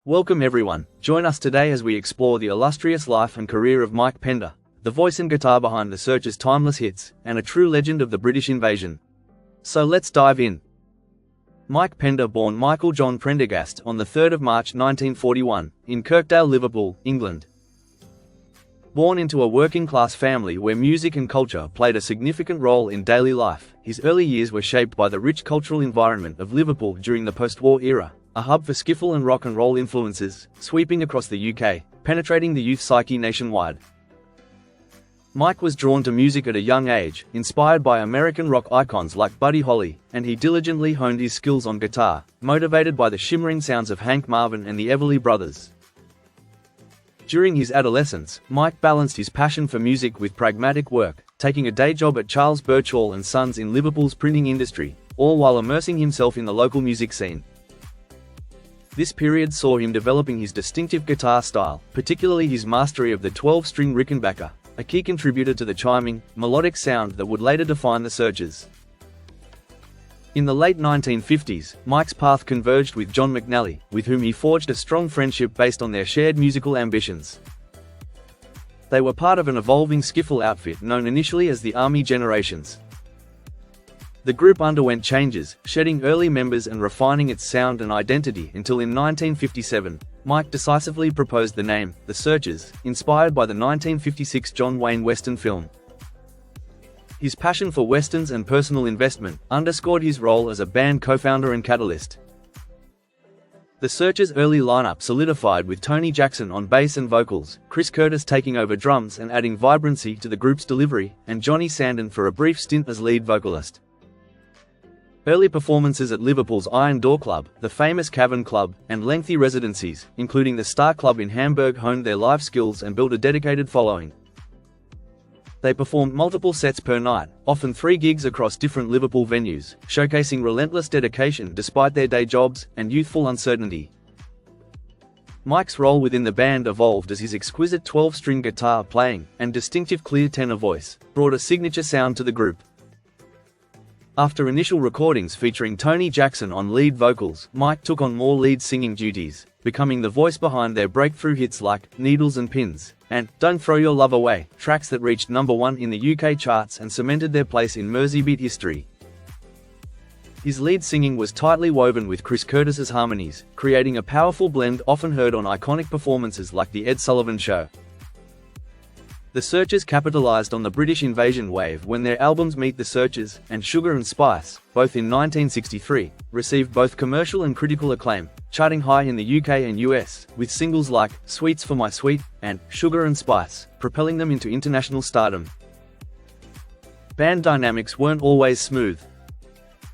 Welcome everyone, join us today as we explore the illustrious life and career of Mike Pender, the voice and guitar behind the Search's timeless hits, and a true legend of the British invasion. So let's dive in. Mike Pender, born Michael John Prendergast on the 3rd of March 1941, in Kirkdale, Liverpool, England. Born into a working-class family where music and culture played a significant role in daily life, his early years were shaped by the rich cultural environment of Liverpool during the post-war era, a hub for skiffle and rock and roll influences, sweeping across the UK, penetrating the youth psyche nationwide. Mike was drawn to music at a young age, inspired by American rock icons like Buddy Holly, and he diligently honed his skills on guitar, motivated by the shimmering sounds of Hank Marvin and the Everly Brothers. During his adolescence, Mike balanced his passion for music with pragmatic work, taking a day job at Charles Birchall and Sons in Liverpool's printing industry, all while immersing himself in the local music scene. This period saw him developing his distinctive guitar style, particularly his mastery of the 12-string Rickenbacker, a key contributor to the chiming, melodic sound that would later define the Searchers. In the late 1950s, Mike's path converged with John McNally, with whom he forged a strong friendship based on their shared musical ambitions. They were part of an evolving skiffle outfit known initially as the Army Generations. The group underwent changes, shedding early members and refining its sound and identity until in 1957, Mike decisively proposed the name, The Searchers, inspired by the 1956 John Wayne Western film. His passion for westerns and personal investment underscored his role as a band co-founder and catalyst. The Searchers' early lineup solidified with Tony Jackson on bass and vocals, Chris Curtis taking over drums and adding vibrancy to the group's delivery, and Johnny Sandon for a brief stint as lead vocalist. Early performances at Liverpool's Iron Door Club, the famous Cavern Club, and lengthy residencies, including the Star Club in Hamburg, honed their live skills and built a dedicated following. They performed multiple sets per night, often 3 gigs across different Liverpool venues, showcasing relentless dedication despite their day jobs and youthful uncertainty. Mike's role within the band evolved as his exquisite 12-string guitar playing and distinctive clear tenor voice brought a signature sound to the group. After initial recordings featuring Tony Jackson on lead vocals, Mike took on more lead singing duties, becoming the voice behind their breakthrough hits like Needles and Pins and Don't Throw Your Love Away, tracks that reached #1 in the UK charts and cemented their place in Merseybeat history. His lead singing was tightly woven with Chris Curtis's harmonies, creating a powerful blend often heard on iconic performances like The Ed Sullivan Show. The Searchers capitalized on the British invasion wave when their albums Meet the Searchers and Sugar and Spice, both in 1963, received both commercial and critical acclaim, charting high in the UK and US, with singles like Sweets for My Sweet and Sugar and Spice, propelling them into international stardom. Band dynamics weren't always smooth.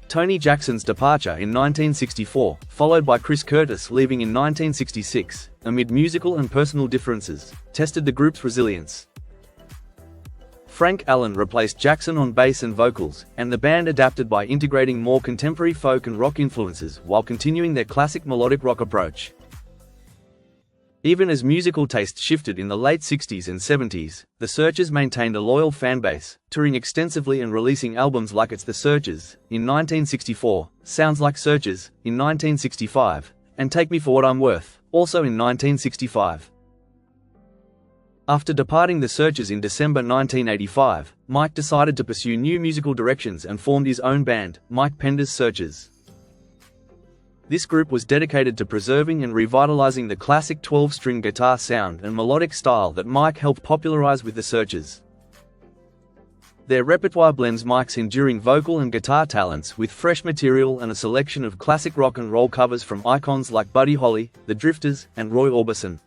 Tony Jackson's departure in 1964, followed by Chris Curtis leaving in 1966, amid musical and personal differences, tested the group's resilience. Frank Allen replaced Jackson on bass and vocals, and the band adapted by integrating more contemporary folk and rock influences while continuing their classic melodic rock approach. Even as musical tastes shifted in the late 60s and 70s, the Searchers maintained a loyal fanbase, touring extensively and releasing albums like It's the Searchers in 1964, Sounds Like Searchers in 1965, and Take Me For What I'm Worth, also in 1965. After departing the Searchers in December 1985, Mike decided to pursue new musical directions and formed his own band, Mike Pender's Searchers. This group was dedicated to preserving and revitalizing the classic 12-string guitar sound and melodic style that Mike helped popularize with the Searchers. Their repertoire blends Mike's enduring vocal and guitar talents with fresh material and a selection of classic rock and roll covers from icons like Buddy Holly, The Drifters, and Roy Orbison.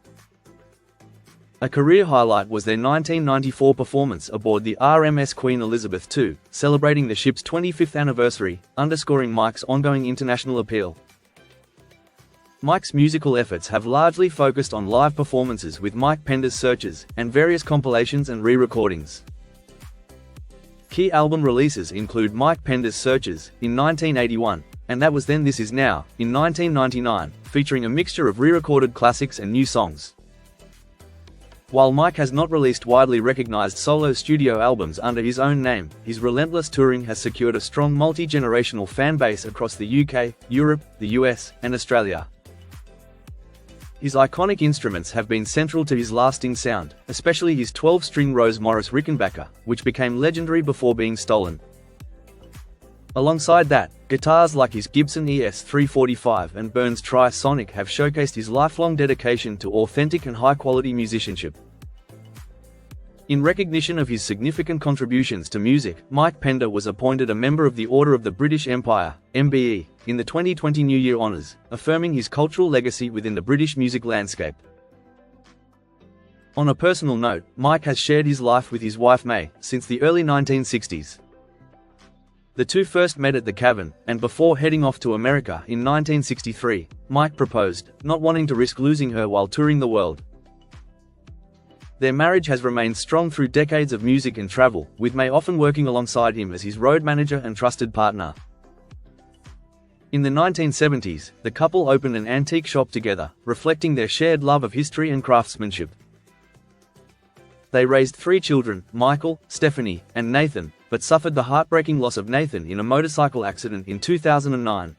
A career highlight was their 1994 performance aboard the RMS Queen Elizabeth II, celebrating the ship's 25th anniversary, underscoring Mike's ongoing international appeal. Mike's musical efforts have largely focused on live performances with Mike Pender's Searchers, and various compilations and re-recordings. Key album releases include Mike Pender's Searchers in 1981, and That Was Then This Is Now in 1999, featuring a mixture of re-recorded classics and new songs. While Mike has not released widely recognized solo studio albums under his own name, his relentless touring has secured a strong multi-generational fan base across the UK, Europe, the US, and Australia. His iconic instruments have been central to his lasting sound, especially his 12-string Rose Morris Rickenbacker, which became legendary before being stolen. Alongside that, guitars like his Gibson ES-345 and Burns Tri-Sonic have showcased his lifelong dedication to authentic and high-quality musicianship. In recognition of his significant contributions to music, Mike Pender was appointed a member of the Order of the British Empire, MBE, in the 2020 New Year Honours, affirming his cultural legacy within the British music landscape. On a personal note, Mike has shared his life with his wife May since the early 1960s. The two first met at the Cavern, and before heading off to America in 1963, Mike proposed, not wanting to risk losing her while touring the world. Their marriage has remained strong through decades of music and travel, with May often working alongside him as his road manager and trusted partner. In the 1970s, the couple opened an antique shop together, reflecting their shared love of history and craftsmanship. They raised 3 children, Michael, Stephanie, and Nathan, but suffered the heartbreaking loss of Nathan in a motorcycle accident in 2009.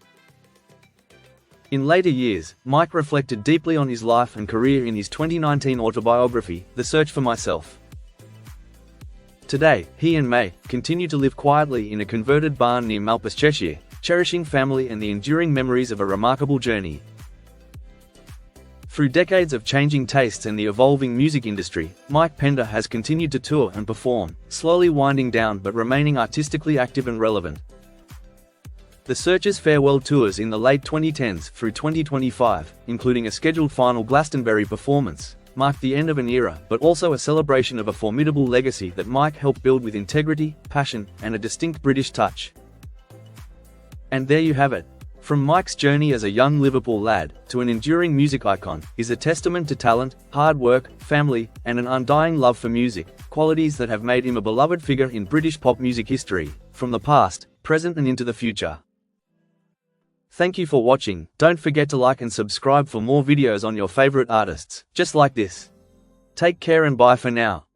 In later years, Mike reflected deeply on his life and career in his 2019 autobiography, The Search for Myself. Today, he and May continue to live quietly in a converted barn near Malpas, Cheshire, cherishing family and the enduring memories of a remarkable journey. Through decades of changing tastes and the evolving music industry, Mike Pender has continued to tour and perform, slowly winding down but remaining artistically active and relevant. The Search's farewell tours in the late 2010s through 2025, including a scheduled final Glastonbury performance, marked the end of an era but also a celebration of a formidable legacy that Mike helped build with integrity, passion, and a distinct British touch. And there you have it. From Mike's journey as a young Liverpool lad to an enduring music icon is a testament to talent, hard work, family, and an undying love for music, qualities that have made him a beloved figure in British pop music history, from the past, present and into the future. Thank you for watching. Don't forget to like and subscribe for more videos on your favorite artists, just like this. Take care and bye for now.